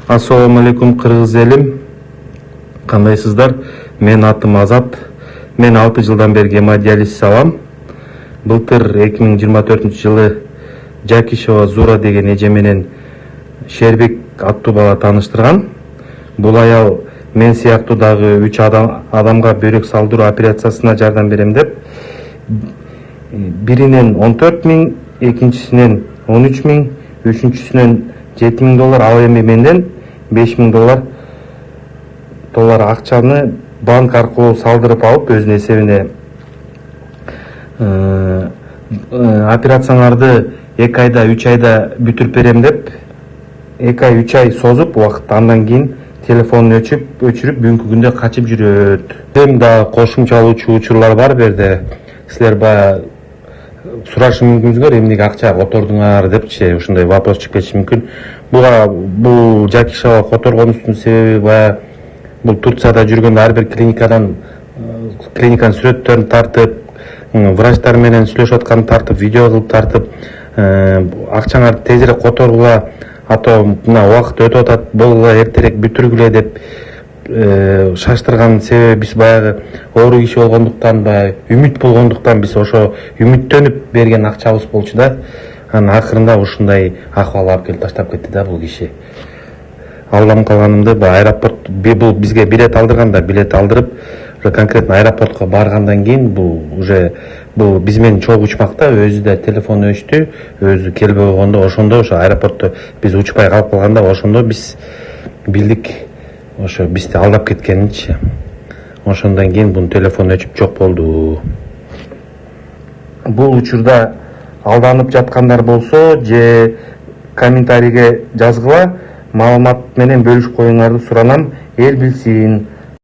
Ассаламу алейкум кыргыз элим. Кандайсыздар? Мен атым Азат. Мен 6 жылдан бери гемодиализ алам. Былтыр 2024-жылы Жакишева Зура деген эже менен Шербек аттуу бала тааныштырган. Бул аял мен сыяктуу дагы 3 адамга бөйрөк салдыруу операциясына жардам берем деп биринен 14 000, экинчисинен 13 000, үчүнчүсүнөн 7 000 доллар, ал эми менден 5 000 доллар акчаны банк аркылуу салдырып алып өзүнүн эсебине операцияңарды 2 айда 3 айда бүтүрүп берем деп 2 ай 3 ай созуп убакытты, андан кийин телефонун өчүрүп бүгүнкү күндө качып жүрөт. Эми да кошумчалуучу учурлар бар берде. Силер баягы сурашы мүмкүнсүңөр, эмнеге акча котордуңар депчи, ушундай вопрос чыгып кетиши мүмкүн. Бул Жакишева которгонубуздун себеби баягы бул Турцияда жүргөндө ар бир клиниканын сүрөттөрүн тартып, врачтар менен сүйлөшүп атканын тартып, видео кылып тартып, акчаңарды тезирээк которгула, а то мына убакыт өтүп атат, болгула эртерээк бүтүргүлө деп шаштырган себеби биз баягы оору киши болгондуктан, баягы үмүт болгондуктан биз ошо үмүттөнүп берген акчабыз болчу да. Анын акырында ушундай акыбалга алып келип таштап кетти да бул киши. Алдам калганымды аэропорт бул бизге билет алдырганда, билет алдырып конкретно аэропортко баргандан кийин бул биз менен чогуу учмакта, өзү да телефон өчтү, өзү келбей койгондо, ошондо ошо аэропортто биз учпай калып калганда, ошондо биз билдик ошо бизди алдап кеткенинчи. Ошондон кийин бунун телефону өчүп жок болду. Бул учурда алданып жаткандар болсо же комментарийге жазгыла, маалымат менен бөлүшүп коюңарды суранам, эл билсин.